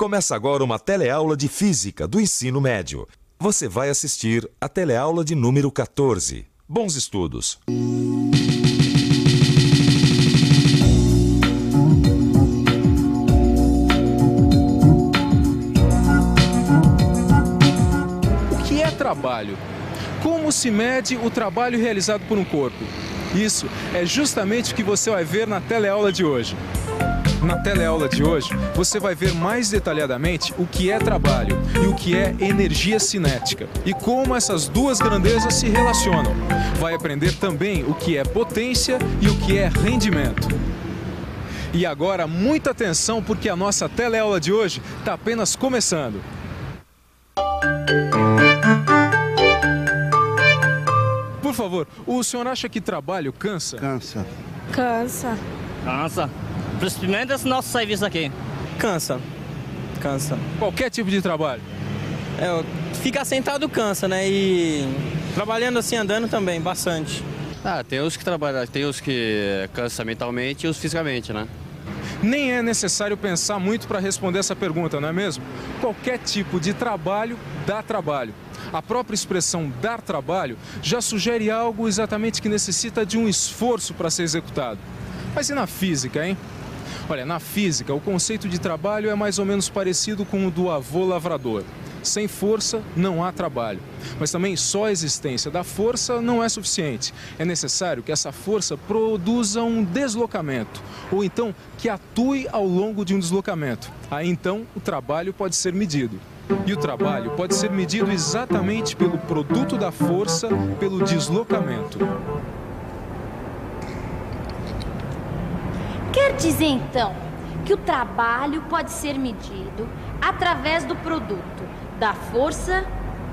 Começa agora uma teleaula de Física do ensino médio. Você vai assistir a teleaula de número 14. Bons estudos! O que é trabalho? Como se mede o trabalho realizado por um corpo? Isso é justamente o que você vai ver na teleaula de hoje. Na teleaula de hoje, você vai ver mais detalhadamente o que é trabalho e o que é energia cinética e como essas duas grandezas se relacionam. Vai aprender também o que é potência e o que é rendimento. E agora, muita atenção porque a nossa teleaula de hoje está apenas começando. Por favor, o senhor acha que trabalho cansa? Cansa. Cansa. Cansa. Principalmente esse nosso serviço aqui. Cansa. Cansa. Qualquer tipo de trabalho? Ficar sentado cansa, né? E trabalhando assim, andando também, bastante. Tem os que trabalham, tem os que cansam mentalmente e os fisicamente, né? Nem é necessário pensar muito para responder essa pergunta, não é mesmo? Qualquer tipo de trabalho dá trabalho. A própria expressão dar trabalho já sugere algo exatamente que necessita de um esforço para ser executado. Mas e na física, hein? Olha, na física, o conceito de trabalho é mais ou menos parecido com o do avô lavrador. Sem força, não há trabalho. Mas também só a existência da força não é suficiente. É necessário que essa força produza um deslocamento, ou então que atue ao longo de um deslocamento. Aí então o trabalho pode ser medido. E o trabalho pode ser medido exatamente pelo produto da força, pelo deslocamento. Quer dizer, então, que o trabalho pode ser medido através do produto da força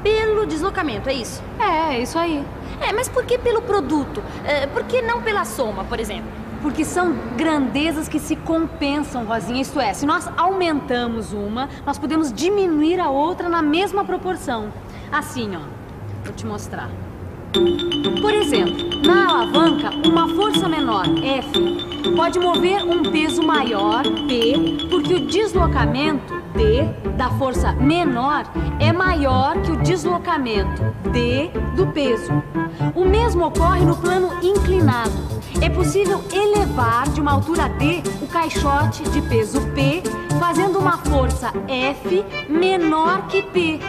pelo deslocamento, é isso? É isso aí. Mas por que pelo produto? Por que não pela soma, por exemplo? Porque são grandezas que se compensam, Rosinha. Isto é, se nós aumentamos uma, nós podemos diminuir a outra na mesma proporção. Assim, ó. Vou te mostrar. Por exemplo, na alavanca, uma força menor, F, pode mover um peso maior, P, porque o deslocamento, D, da força menor é maior que o deslocamento, D, do peso. O mesmo ocorre no plano inclinado. É possível elevar de uma altura D o caixote de peso P, fazendo uma força F menor que P.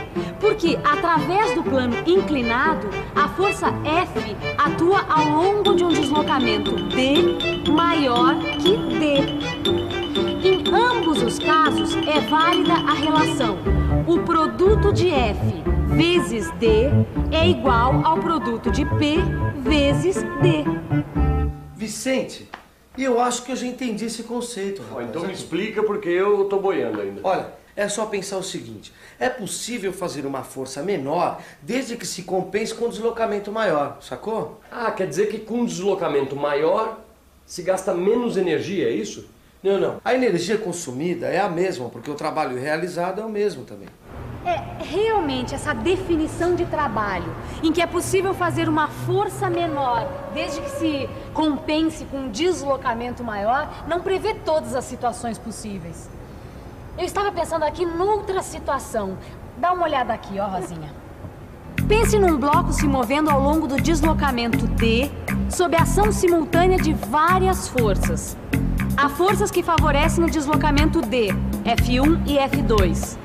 Porque, através do plano inclinado, a força F atua ao longo de um deslocamento D maior que D. Em ambos os casos, é válida a relação. O produto de F vezes D é igual ao produto de P vezes D. Vicente, eu acho que eu já entendi esse conceito, rapaz. Então me explica porque eu tô boiando ainda. Olha, é só pensar o seguinte. É possível fazer uma força menor desde que se compense com um deslocamento maior, sacou? Quer dizer que com um deslocamento maior se gasta menos energia, é isso? Não. A energia consumida é a mesma, porque o trabalho realizado é o mesmo também. É realmente essa definição de trabalho, em que é possível fazer uma força menor, desde que se compense com um deslocamento maior, não prevê todas as situações possíveis. Eu estava pensando aqui noutra situação. Dá uma olhada aqui, ó, Rosinha. Pense num bloco se movendo ao longo do deslocamento D, sob a ação simultânea de várias forças. Há forças que favorecem o deslocamento D, F1 e F2.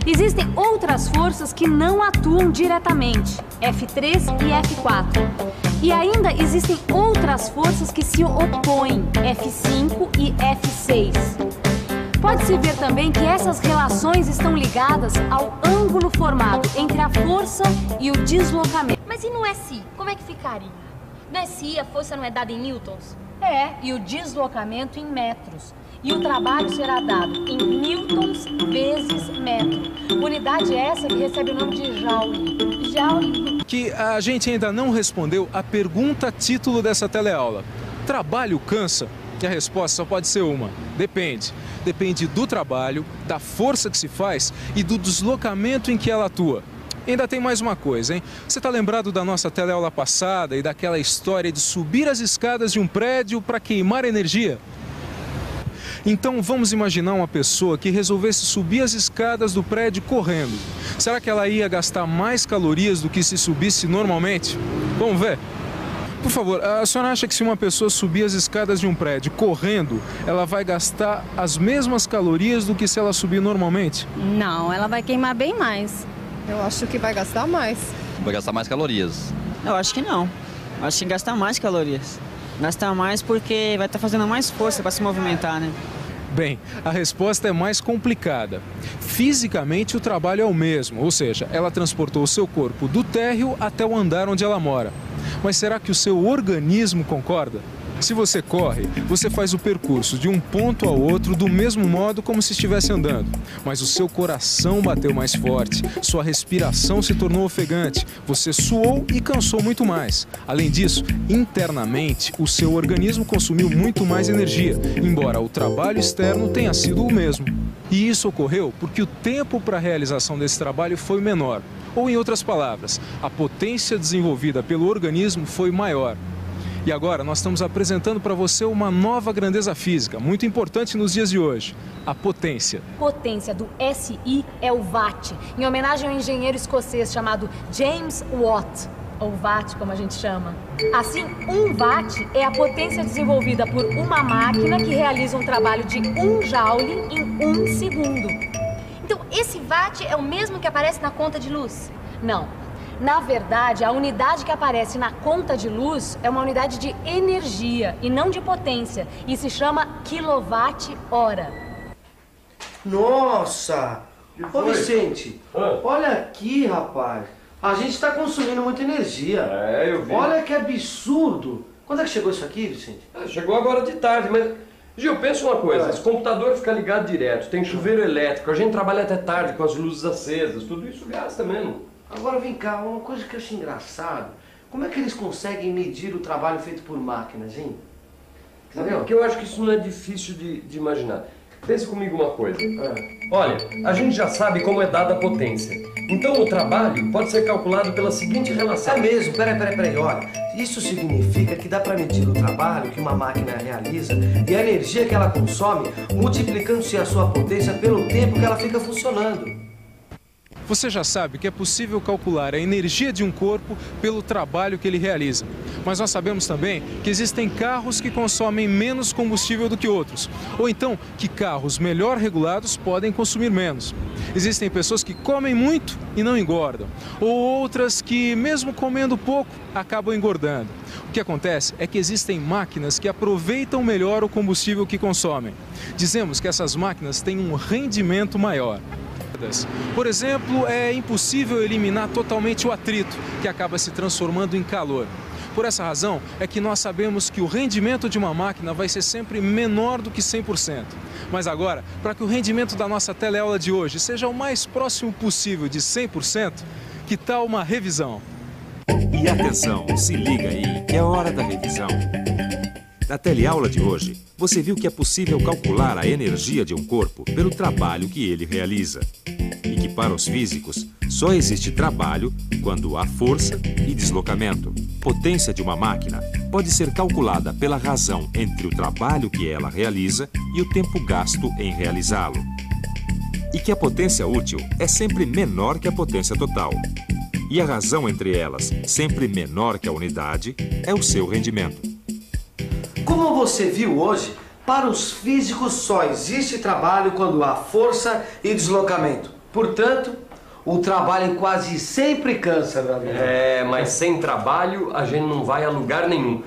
Existem outras forças que não atuam diretamente, F3 e F4. E ainda existem outras forças que se opõem, F5 e F6. Pode-se ver também que essas relações estão ligadas ao ângulo formado entre a força e o deslocamento. Mas e no SI? Como é que ficaria? No SI a força não é dada em newtons? E o deslocamento em metros. E o trabalho será dado em newtons vezes metro. Unidade essa que recebe o nome de joule. Joule. Que a gente ainda não respondeu a pergunta título dessa teleaula. Trabalho cansa? E a resposta só pode ser uma. Depende. Depende do trabalho, da força que se faz e do deslocamento em que ela atua. E ainda tem mais uma coisa, hein? Você está lembrado da nossa teleaula passada e daquela história de subir as escadas de um prédio para queimar energia? Então vamos imaginar uma pessoa que resolvesse subir as escadas do prédio correndo. Será que ela ia gastar mais calorias do que se subisse normalmente? Vamos ver. Por favor, a senhora acha que se uma pessoa subir as escadas de um prédio correndo, ela vai gastar as mesmas calorias do que se ela subir normalmente? Não, ela vai queimar bem mais. Eu acho que vai gastar mais. Vai gastar mais calorias. Eu acho que não. Eu acho que gasta mais calorias. Gasta mais porque vai estar fazendo mais força para se movimentar, né? Bem, a resposta é mais complicada. Fisicamente, o trabalho é o mesmo, ou seja, ela transportou o seu corpo do térreo até o andar onde ela mora. Mas será que o seu organismo concorda? Se você corre, você faz o percurso de um ponto ao outro do mesmo modo como se estivesse andando. Mas o seu coração bateu mais forte, sua respiração se tornou ofegante, você suou e cansou muito mais. Além disso, internamente, o seu organismo consumiu muito mais energia, embora o trabalho externo tenha sido o mesmo. E isso ocorreu porque o tempo para a realização desse trabalho foi menor. Ou, em outras palavras, a potência desenvolvida pelo organismo foi maior. E agora nós estamos apresentando para você uma nova grandeza física, muito importante nos dias de hoje, a potência. Potência do SI é o Watt, em homenagem ao engenheiro escocês chamado James Watt, ou Watt como a gente chama. Assim, 1 Watt é a potência desenvolvida por uma máquina que realiza um trabalho de 1 Joule em 1 segundo. Então, esse watt é o mesmo que aparece na conta de luz? Não. Na verdade, a unidade que aparece na conta de luz é uma unidade de energia e não de potência. E se chama quilowatt-hora. Nossa! Ô Vicente, olha aqui, rapaz. A gente está consumindo muita energia. É, eu vi. Olha que absurdo. Quando é que chegou isso aqui, Vicente? Chegou agora de tarde, mas... Gil, pensa uma coisa, esse computador fica ligado direto, tem chuveiro elétrico, a gente trabalha até tarde com as luzes acesas, tudo isso gasta mesmo. Agora vem cá, uma coisa que eu acho engraçado, como é que eles conseguem medir o trabalho feito por máquinas, hein? Entendeu? Porque eu acho que isso não é difícil de imaginar. Pense comigo uma coisa. Olha, a gente já sabe como é dada a potência. Então o trabalho pode ser calculado pela seguinte relação. É mesmo, peraí, olha. Isso significa que dá para medir o trabalho que uma máquina realiza e a energia que ela consome, multiplicando-se a sua potência pelo tempo que ela fica funcionando. Você já sabe que é possível calcular a energia de um corpo pelo trabalho que ele realiza. Mas nós sabemos também que existem carros que consomem menos combustível do que outros. Ou então que carros melhor regulados podem consumir menos. Existem pessoas que comem muito e não engordam. Ou outras que, mesmo comendo pouco, acabam engordando. O que acontece é que existem máquinas que aproveitam melhor o combustível que consomem. Dizemos que essas máquinas têm um rendimento maior. Por exemplo, é impossível eliminar totalmente o atrito, que acaba se transformando em calor. Por essa razão, é que nós sabemos que o rendimento de uma máquina vai ser sempre menor do que 100%. Mas agora, para que o rendimento da nossa teleaula de hoje seja o mais próximo possível de 100%, que tal uma revisão? E atenção, se liga aí, que é hora da revisão. Na teleaula de hoje, você viu que é possível calcular a energia de um corpo pelo trabalho que ele realiza. E que para os físicos, só existe trabalho quando há força e deslocamento. Potência de uma máquina pode ser calculada pela razão entre o trabalho que ela realiza e o tempo gasto em realizá-lo. E que a potência útil é sempre menor que a potência total. E a razão entre elas, sempre menor que a unidade, é o seu rendimento. Como você viu hoje, para os físicos só existe trabalho quando há força e deslocamento. Portanto, o trabalho quase sempre cansa, meu amigo. Mas sem trabalho a gente não vai a lugar nenhum.